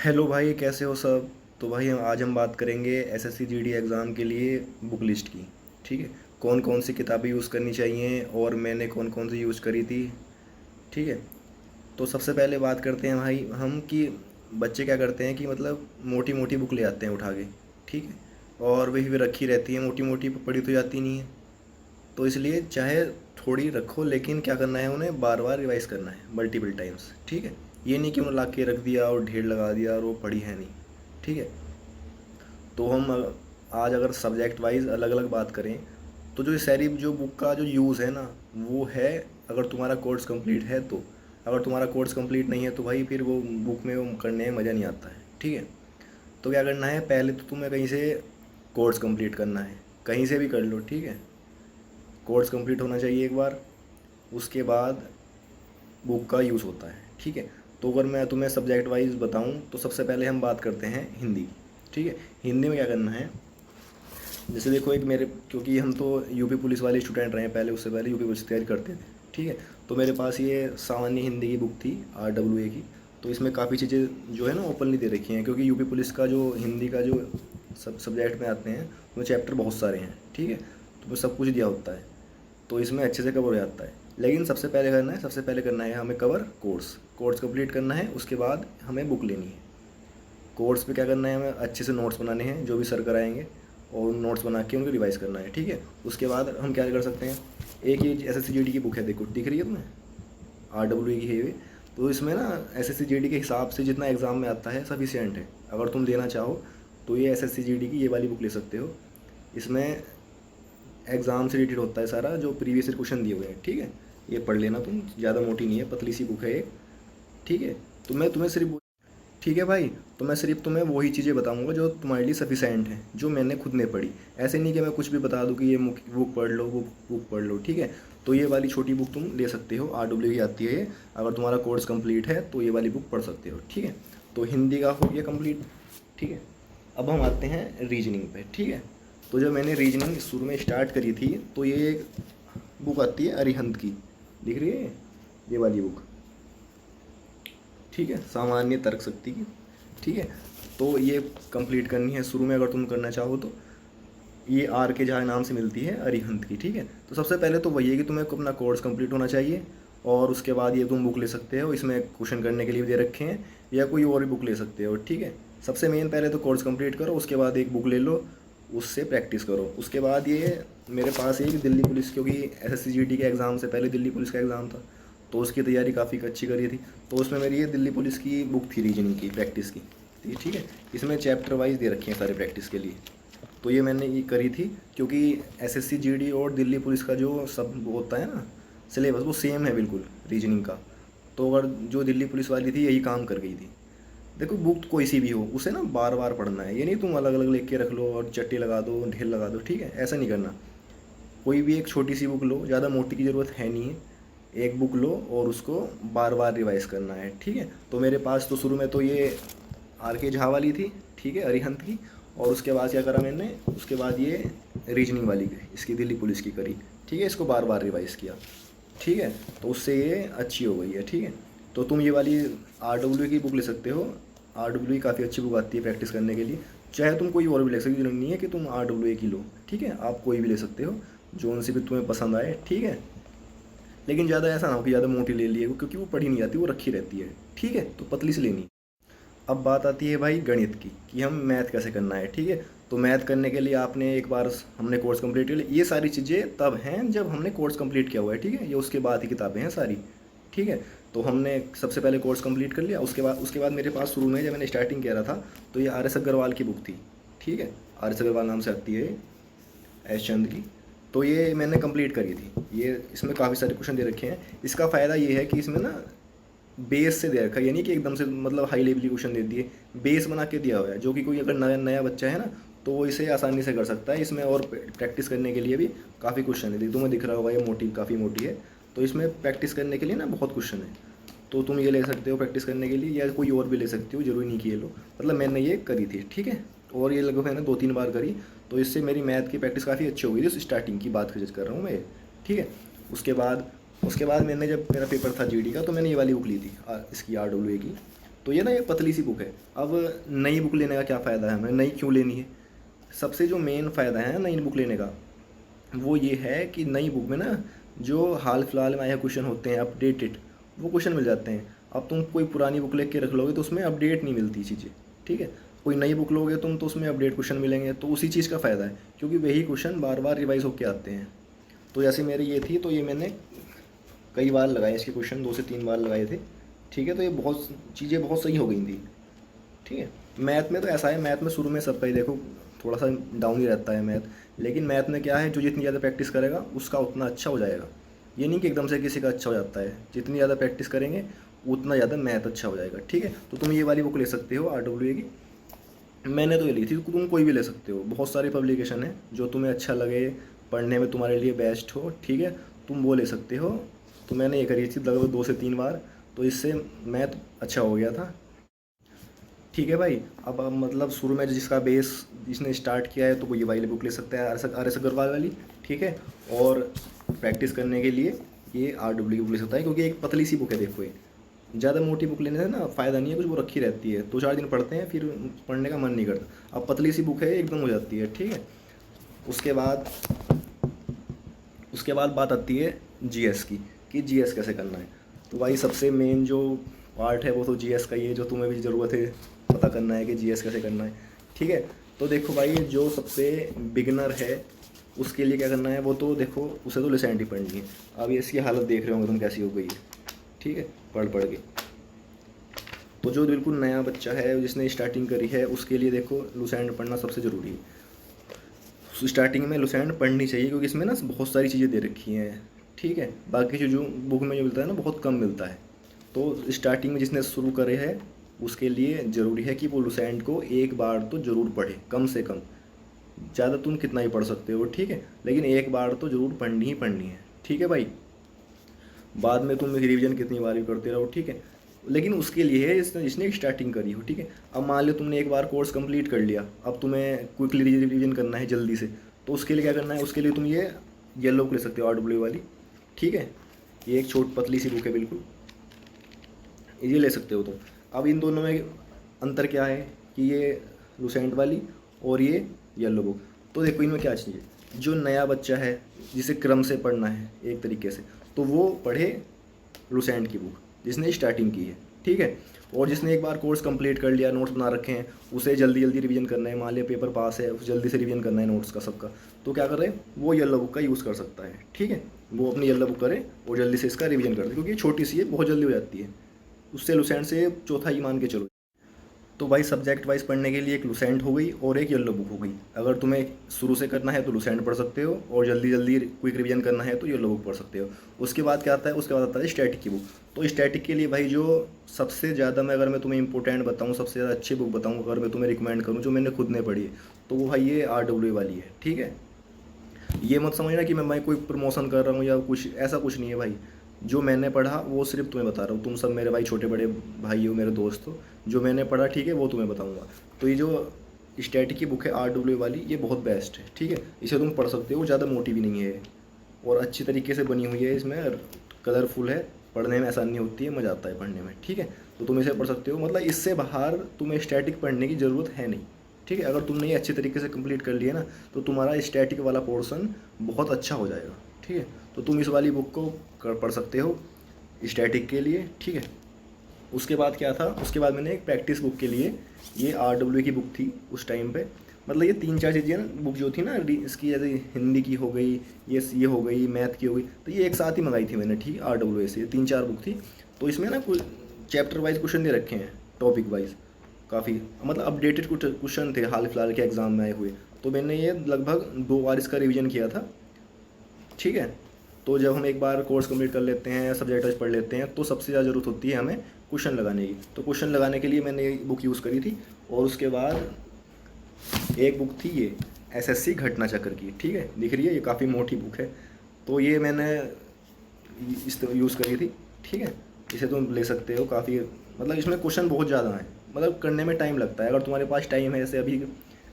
Hello भाई, कैसे हो सब। तो भाई आज हम बात करेंगे एसएससी जीडी एग्ज़ाम के लिए बुक लिस्ट की। ठीक है। कौन कौन सी किताबें यूज़ करनी चाहिए और मैंने कौन कौन सी यूज़ करी थी। ठीक है। तो सबसे पहले बात करते हैं भाई हम कि बच्चे क्या करते हैं कि मतलब मोटी मोटी बुक ले आते हैं उठा के। ठीक है। और वही भी रखी रहती है, मोटी मोटी पढ़ी तो जाती नहीं है। तो इसलिए चाहे थोड़ी रखो, लेकिन क्या करना है, उन्हें बार बार रिवाइज करना है मल्टीपल टाइम्स। ठीक है। ये नहीं कि उन्हें ला के रख दिया और ढेर लगा दिया और वो पढ़ी है नहीं। ठीक है। तो हम आज अगर सब्जेक्ट वाइज अलग अलग बात करें, तो जो सारी जो बुक का जो यूज़ है ना, वो है अगर तुम्हारा कोर्स कंप्लीट है तो। अगर तुम्हारा कोर्स कंप्लीट नहीं है तो भाई फिर वो बुक में वो करने में मज़ा नहीं आता है। ठीक है। तो क्या करना है, पहले तो तुम्हें कहीं से कोर्स कंप्लीट करना है, कहीं से भी कर लो। ठीक है। कोर्स कंप्लीट होना चाहिए एक बार, उसके बाद बुक का यूज़ होता है। ठीक है। तो अगर मैं तुम्हें सब्जेक्ट वाइज बताऊं तो सबसे पहले हम बात करते हैं हिंदी की। ठीक है। हिंदी में क्या करना है, जैसे देखो एक मेरे, क्योंकि हम तो यूपी पुलिस वाले स्टूडेंट रहे हैं पहले, उससे पहले यूपी पुलिस की तैयारी करते थे। ठीक है। तो मेरे पास ये सामान्य हिंदी की बुक थी, RWA की। तो इसमें काफ़ी चीज़ें जो है ना ओपनली दे रखी हैं, क्योंकि यूपी पुलिस का जो हिंदी का जो सब्जेक्ट में आते हैं उसमें चैप्टर बहुत सारे हैं। ठीक है। तो उसमें सब कुछ दिया होता है, तो इसमें अच्छे से कवर हो जाता है। लेकिन सबसे पहले करना है हमें कवर कोर्स कोर्स कंप्लीट करना है, उसके बाद हमें बुक लेनी है। कोर्स पे क्या करना है, हमें अच्छे से नोट्स बनाने हैं जो भी सर कराएंगे, और नोट्स बना के उनको रिवाइज करना है। ठीक है। उसके बाद हम क्या कर सकते हैं, एक ये SSC GD की बुक है, देखो दिख रही है तुम्हें, RWA की है ये। तो इसमें ना SSC GD के हिसाब से जितना एग्ज़ाम में आता है सफिशियंट है। अगर तुम देना चाहो तो ये SSC GD की ये वाली बुक ले सकते हो। इसमें एग्ज़ाम से रिलेटेड होता है सारा, जो प्रीवियस ईयर क्वेश्चन दिए हुए हैं। ठीक है। ये पढ़ लेना तुम, ज़्यादा मोटी नहीं है, पतली सी बुक है एक। ठीक है। तो मैं तुम्हें सिर्फ, ठीक है भाई, तो मैं सिर्फ तुम्हें वही चीज़ें बताऊंगा जो तुम्हारे लिए सफिशेंट हैं, जो मैंने खुद ने पढ़ी। ऐसे नहीं कि मैं कुछ भी बता दूं कि ये बुक पढ़ लो, वो बुक पढ़ लो। ठीक है। तो ये वाली छोटी बुक तुम ले सकते हो, RWA की आती है ये। अगर तुम्हारा कोर्स कंप्लीट है तो ये वाली बुक पढ़ सकते हो। ठीक है। तो हिंदी का हो गया कंप्लीट। ठीक है। अब हम आते हैं रीजनिंग पे। ठीक है। तो जब मैंने रीजनिंग शुरू में स्टार्ट करी थी, तो ये एक बुक आती है अरिहंत की, दिख रही है ये वाली बुक। ठीक है। सामान्य तर्क शक्ति की। ठीक है। तो ये कंप्लीट करनी है शुरू में, अगर तुम करना चाहो तो। ये RK झा नाम से मिलती है अरिहंत की। ठीक है। तो सबसे पहले तो वही है कि तुम्हें अपना कोर्स कंप्लीट होना चाहिए, और उसके बाद ये तुम बुक ले सकते हो, इसमें क्वेश्चन करने के लिए भी दे रखे हैं, या कोई और भी बुक ले सकते हो। ठीक है। सबसे मेन पहले तो कोर्स कंप्लीट करो, उसके बाद एक बुक ले लो, उससे प्रैक्टिस करो। उसके बाद ये मेरे पास एक दिल्ली पुलिस, क्योंकि SSC GD के एग्ज़ाम से पहले दिल्ली पुलिस का एग्ज़ाम था, तो उसकी तैयारी काफ़ी अच्छी करी थी। तो उसमें मेरी ये दिल्ली पुलिस की बुक थी रीजनिंग की, प्रैक्टिस की। ठीक है। इसमें चैप्टर वाइज दे रखे हैं सारे प्रैक्टिस के लिए। तो ये मैंने ये करी थी, क्योंकि SSC GD और दिल्ली पुलिस का जो सब होता है ना सिलेबस, वो सेम है बिल्कुल रीजनिंग का। तो अगर जो दिल्ली पुलिस वाली थी यही काम कर गई थी। देखो बुक तो कोई सी भी हो, उसे ना बार बार पढ़ना है, ये नहीं तुम अलग अलग लिख के रख लो और चट्टी लगा दो, ढेर लगा दो। ठीक है। ऐसा नहीं करना। कोई भी एक छोटी सी बुक लो, ज़्यादा मोटी की ज़रूरत है नहीं है। एक बुक लो और उसको बार बार रिवाइज करना है। ठीक है। तो मेरे पास तो शुरू में तो ये RK झा वाली थी, ठीक है, अरिहंत की। और उसके बाद क्या करा मैंने, उसके बाद ये रीजनिंग वाली इसकी दिल्ली पुलिस की करी। ठीक है। इसको बार बार रिवाइज किया। ठीक है। तो उससे ये अच्छी हो गई है। ठीक है। तो तुम ये वाली RWA की बुक ले सकते हो। RWA काफ़ी अच्छी बुक आती है प्रैक्टिस करने के लिए। चाहे तुम कोई और भी ले सकते हो, जरूरी नहीं है कि तुम RWA की लो। ठीक है। आप कोई भी ले सकते हो, जो उनसे भी तुम्हें पसंद आए। ठीक है। लेकिन ज़्यादा ऐसा ना हो कि ज़्यादा मोटी ले लिए, क्योंकि वो पढ़ी नहीं जाती, वो रखी रहती है। ठीक है। तो पतली से लेनी। अब बात आती है भाई गणित की, कि हम मैथ कैसे करना है। ठीक है। तो मैथ करने के लिए आपने एक बार हमने कोर्स कंप्लीट कर लिया। ये सारी चीज़ें तब हैं जब हमने कोर्स कंप्लीट किया हुआ है। ठीक है। ये उसके बाद ही किताबें हैं सारी। ठीक है। तो हमने सबसे पहले कोर्स कंप्लीट कर लिया, उसके बाद मेरे पास शुरू में जब मैंने स्टार्टिंग किया रहा था, तो ये RS अग्रवाल की बुक थी। ठीक है। RS अग्रवाल नाम से आती है, एस चंद की। तो ये मैंने कंप्लीट करी थी। ये इसमें काफ़ी सारे क्वेश्चन दे रखे हैं। इसका फ़ायदा ये है कि इसमें ना बेस से दे रखा है, यानी कि एकदम से मतलब हाई लेवल की क्वेश्चन दे दिए, बेस बना के दिया हुआ है, जो कि कोई अगर नया नया बच्चा है ना, तो वो इसे आसानी से कर सकता है। इसमें और प्रैक्टिस करने के लिए भी काफ़ी क्वेश्चन है, तुम्हें दिख रहा होगा ये मोटी, काफ़ी मोटी है। तो इसमें प्रैक्टिस करने के लिए ना बहुत क्वेश्चन है। तो तुम ये ले सकते हो प्रैक्टिस करने के लिए, या कोई और भी ले सकते हो, जरूरी नहीं कि ये लो। मतलब मैंने ये करी थी। ठीक है। और ये लगभग मैंने 2-3 बार करी, तो इससे मेरी मैथ की प्रैक्टिस काफ़ी अच्छी हो गई थी। स्टार्टिंग की बात कर रहा हूँ मैं। ठीक है। उसके बाद उसके बाद मैंने, जब मेरा पेपर था GD का, तो मैंने ये वाली बुक ली थी इसकी RWA की। तो ये ना ये पतली सी बुक है। अब नई बुक लेने का क्या फ़ायदा है हमें, नई क्यों लेनी है? सबसे जो मेन फ़ायदा है नई बुक लेने का, वो ये है कि नई बुक में ना जो हाल फिलहाल में आए क्वेश्चन होते हैं अपडेटेड, वो क्वेश्चन मिल जाते हैं। अब तुम कोई पुरानी बुक लेके रख लोगे तो उसमें अपडेट नहीं मिलती चीज़ें, ठीक है। कोई नई बुक लोगे तुम तो उसमें अपडेट क्वेश्चन मिलेंगे, तो उसी चीज़ का फ़ायदा है, क्योंकि वही क्वेश्चन बार बार रिवाइज होके आते हैं। तो जैसे मेरी ये थी, तो ये मैंने कई बार लगाए इसके क्वेश्चन, 2 से 3 बार लगाए थे, ठीक है। तो ये बहुत चीज़ें बहुत सही हो गई थी, ठीक है। मैथ में तो ऐसा है, मैथ में शुरू में सबका ही देखो थोड़ा सा डाउन ही रहता है मैथ, लेकिन मैथ में क्या है, जो जितनी ज़्यादा प्रैक्टिस करेगा उसका उतना अच्छा हो जाएगा। ये नहीं कि एकदम से किसी का अच्छा हो जाता है, जितनी ज़्यादा प्रैक्टिस करेंगे उतना ज़्यादा मैथ अच्छा हो जाएगा, ठीक है। तो तुम ये वाली बुक ले सकते हो RWA की, मैंने तो ये ली थी, तुम कोई भी ले सकते हो, बहुत सारी पब्लिकेशन है, जो तुम्हें अच्छा लगे, पढ़ने में तुम्हारे लिए बेस्ट हो, ठीक है, तुम वो ले सकते हो। तो मैंने ये करी थी लगभग 2 से 3 बार, तो इससे मैथ अच्छा हो गया था, ठीक है भाई। अब मतलब शुरू में जिसका बेस जिसने स्टार्ट किया है तो वो ये वाली बुक ले सकता है, RS अग्रवाल वाली, ठीक है। और प्रैक्टिस करने के लिए ये RW की बुक ले सकता है, क्योंकि एक पतली सी बुक है, देखो ये ज़्यादा मोटी बुक लेने से ना फ़ायदा नहीं है, कुछ वो रखी रहती है, 2-4 दिन पढ़ते हैं फिर पढ़ने का मन नहीं करता। अब पतली सी बुक है एकदम हो जाती है, ठीक है। उसके बाद बात आती है GS की, कि GS कैसे करना है। तो भाई सबसे मेन जो पार्ट है वो तो GS का ही है, जो तुम्हें भी ज़रूरत है पता करना है कि GS कैसे करना है, ठीक है। तो देखो भाई जो सबसे बिगनर है उसके लिए क्या करना है, वो तो देखो उसे तो लुसेंट ही पढ़नी है। अब ये इसकी हालत देख रहे होंगे तुम कैसी हो गई है, ठीक है, पढ़ पढ़ के। तो जो बिल्कुल नया बच्चा है जिसने स्टार्टिंग करी है उसके लिए देखो लुसेंट पढ़ना सबसे ज़रूरी है। स्टार्टिंग में लुसेंट पढ़नी चाहिए, क्योंकि इसमें ना बहुत सारी चीज़ें दे रखी हैं, ठीक है। बाकी जो बुक में जो मिलता है ना बहुत कम मिलता है। तो स्टार्टिंग में जिसने शुरू करे है उसके लिए ज़रूरी है कि वो लुसेंट को एक बार तो ज़रूर पढ़े, कम से कम। ज़्यादा तुम कितना ही पढ़ सकते हो, ठीक है, लेकिन एक बार तो ज़रूर पढ़नी ही पढ़नी है, ठीक है भाई। बाद में तुम रिवीजन कितनी बार भी करते रहो, ठीक है, लेकिन उसके लिए है जिसने स्टार्टिंग करी हो, ठीक है। अब मान लो तुमने एक बार कोर्स कंप्लीट कर लिया, अब तुम्हें क्विकली रिवीजन करना है जल्दी से, तो उसके लिए क्या करना है, उसके लिए तुम ये येलो बुक ले सकते हो RW वाली, ठीक है। ये एक छोटी पतली सी बुक है बिल्कुल, ये ले सकते हो तुम। अब इन दोनों में अंतर क्या है कि ये लुसेंट वाली और ये येलो बुक, तो देखो इनमें क्या चाहिए, जो नया बच्चा है जिसे क्रम से पढ़ना है एक तरीके से, तो वो पढ़े लुसेंट की बुक जिसने स्टार्टिंग की है, ठीक है। और जिसने एक बार कोर्स कंप्लीट कर लिया, नोट्स बना रखे हैं, उसे जल्दी जल्दी रिवीजन करना है, मान लिया पेपर पास है, उसे जल्दी से रिवीजन करना है नोट्स का सबका, तो क्या कर रहे हैं, वो येलो बुक का यूज़ कर सकता है, ठीक है। वो अपनी येलो बुक करे और जल्दी से इसका रिवीजन कर दे, क्योंकि ये छोटी सी है, बहुत जल्दी हो जाती है, उससे लुसेंट से चौथा ही मान के चलो। तो भाई सब्जेक्ट वाइज पढ़ने के लिए एक लुसेंट हो गई और एक येलो बुक हो गई। अगर तुम्हें शुरू से करना है तो लुसेंट पढ़ सकते हो, और जल्दी जल्दी क्विक रिवीजन करना है तो येलो बुक पढ़ सकते हो। उसके बाद क्या आता है, उसके बाद आता है स्टैटिक की बुक। तो स्टैटिक के लिए भाई जो सबसे ज़्यादा मैं, अगर मैं तुम्हें इंपॉर्टेंट बताऊँ, सबसे ज़्यादा अच्छी बुक बताऊँ, अगर मैं तुम्हें रिकमेंड करूँ जो मैंने खुद ने पढ़ी है, तो वो भाई ये RW वाली है, ठीक है। ये मत समझना कि मैं कोई प्रमोशन कर रहा हूँ या कुछ, ऐसा कुछ नहीं है भाई। जो मैंने पढ़ा वो सिर्फ तुम्हें बता रहा हूँ, तुम सब मेरे भाई छोटे बड़े भाई हो, मेरे दोस्त हो, जो मैंने पढ़ा, ठीक है, वो तुम्हें बताऊँगा। तो ये जो स्टैटिक की बुक है RW वाली, ये बहुत बेस्ट है, ठीक है, इसे तुम पढ़ सकते हो, ज़्यादा मोटी भी नहीं है और अच्छी तरीके से बनी हुई है, इसमें कलरफुल है, पढ़ने में आसानी होती है, मज़ा आता है पढ़ने में, ठीक है। तो तुम इसे पढ़ सकते हो, मतलब इससे बाहर तुम्हें स्टैटिक पढ़ने की ज़रूरत है नहीं, ठीक है। अगर तुमने ये अच्छे तरीके से कंप्लीट कर लिया ना, तो तुम्हारा स्टैटिक वाला पोर्शन बहुत अच्छा हो जाएगा, ठीक है। तो तुम इस वाली बुक को पढ़ सकते हो स्टैटिक के लिए, ठीक है। उसके बाद क्या था, उसके बाद मैंने एक प्रैक्टिस बुक के लिए ये RW की बुक थी उस टाइम पे, मतलब ये 3-4 चीज़ें ना बुक जो थी ना, इसकी जैसे हिंदी की हो गई, ये हो गई, मैथ की हो गई, तो ये एक साथ ही मंगाई थी मैंने, ठीक, RW से 3-4 बुक थी। तो इसमें ना कुछ चैप्टर वाइज क्वेश्चन दे रखे हैं, टॉपिक वाइज काफ़ी, मतलब अपडेटेड कुछ क्वेश्चन थे हाल फिलहाल के एग्ज़ाम में आए हुए। तो मैंने ये लगभग 2 बार इसका रिवीजन किया था, ठीक है। तो जब हम एक बार कोर्स कंप्लीट कर लेते हैं, सब्जेक्ट वाइज पढ़ लेते हैं, तो सबसे ज़्यादा ज़रूरत होती है हमें क्वेश्चन लगाने की। तो क्वेश्चन लगाने के लिए मैंने ये बुक यूज़ करी थी। और उसके बाद एक बुक थी ये SSC घटना चक्र की, ठीक है, दिख रही है, ये काफ़ी मोटी बुक है, तो ये मैंने इस यूज़ करी थी, ठीक है। इसे तुम ले सकते हो, काफ़ी मतलब इसमें क्वेश्चन बहुत ज़्यादा हैं, मतलब करने में टाइम लगता है। अगर तुम्हारे पास टाइम है, जैसे अभी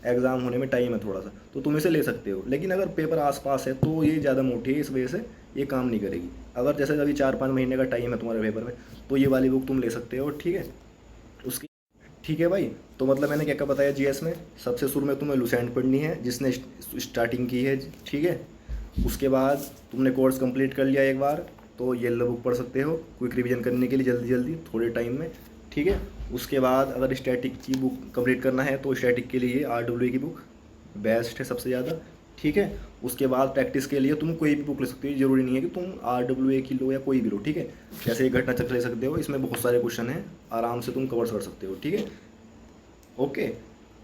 एग्ज़ाम होने में टाइम है थोड़ा सा, तो तुम इसे ले सकते हो, लेकिन अगर पेपर आसपास है तो ये ज़्यादा मोटी है, इस वजह से ये काम नहीं करेगी। अगर जैसे अभी 4-5 महीने का टाइम है तुम्हारे पेपर में, तो ये वाली बुक तुम ले सकते हो, ठीक है। ठीक है भाई। तो मतलब मैंने क्या क्या बताया जीएस में, सबसे शुरू में तुम्हें लुसेंट पढ़नी है जिसने स्टार्टिंग की है, ठीक है। उसके बाद तुमने कोर्स कंप्लीट कर लिया एक बार, तो येलो बुक पढ़ सकते हो क्विक रिवीजन करने के लिए, जल्दी जल्दी थोड़े टाइम में, ठीक है। उसके बाद अगर स्टैटिक की बुक कंप्लीट करना है तो स्टैटिक के लिए RWA की बुक बेस्ट है सबसे ज़्यादा, ठीक है। उसके बाद प्रैक्टिस के लिए तुम कोई भी बुक ले सकते हो, ज़रूरी नहीं है कि तुम RWA की लो या कोई भी लो, ठीक है। जैसे एक घटना चक्र ले सकते हो, इसमें बहुत सारे क्वेश्चन हैं, आराम से तुम कवर कर सकते हो, ठीक है। ओके।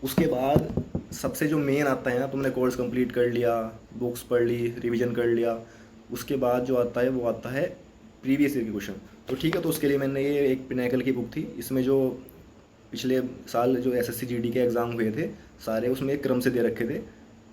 उसके बाद सबसे जो मेन आता है ना, तुमने कोर्स कंप्लीट कर लिया, बुक्स पढ़ ली, रिवीजन कर लिया, उसके बाद जो आता है वो आता है प्रीवियस ईयर के क्वेश्चन। तो ठीक है, तो उसके लिए मैंने ये एक पिनाकल की बुक थी, इसमें जो पिछले साल जो SSC GD के एग्ज़ाम हुए थे सारे उसमें एक क्रम से दे रखे थे,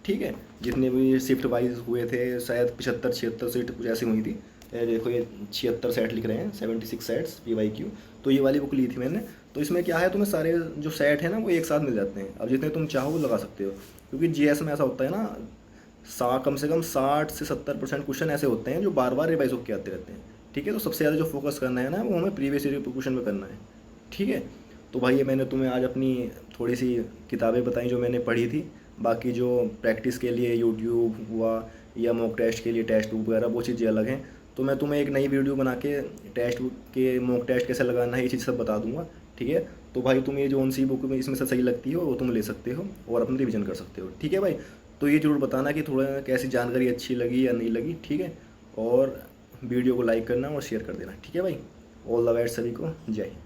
ठीक है। जितने भी शिफ्ट वाइज हुए थे, शायद 75-76 सीट कुछ ऐसी हुई थी। देखो ये 76 सेट लिख रहे हैं, 76 सेट्स PYQ। तो ये वाली बुक ली थी मैंने। तो इसमें क्या है, तुम्हें सारे जो सेट है ना वो एक साथ मिल जाते हैं, अब जितने तुम चाहो वो लगा सकते हो। क्योंकि GS में ऐसा होता है ना, कम से कम 60 से 70% क्वेश्चन ऐसे होते हैं जो बार बार रिवाइज होकर आते रहते हैं, ठीक है। तो सबसे ज़्यादा जो फोकस करना है ना वो हमें प्रीवियस ईयर क्वेश्चन में करना है, ठीक है। तो भाई ये मैंने तुम्हें आज अपनी थोड़ी सी किताबें बताई जो मैंने पढ़ी थी। बाकी जो प्रैक्टिस के लिए यूट्यूब हुआ या मॉक टेस्ट के लिए टेस्ट बुक वगैरह वो चीज़ें अलग हैं। तो मैं तुम्हें एक नई वीडियो बना के टेस्ट बुक के मॉक टेस्ट कैसे लगाना है ये चीज़ सब बता दूंगा, ठीक है। तो भाई तुम ये जो सी बुक में इसमें से सही लगती हो वो तुम ले सकते हो और अपनी रिवीजन कर सकते हो, ठीक है भाई। तो ये ज़रूर बताना कि थोड़ा कैसी जानकारी अच्छी लगी या नहीं लगी, ठीक है। और वीडियो को लाइक करना और शेयर कर देना, ठीक है भाई। ऑल द बेस्ट सभी को, जय हिंद।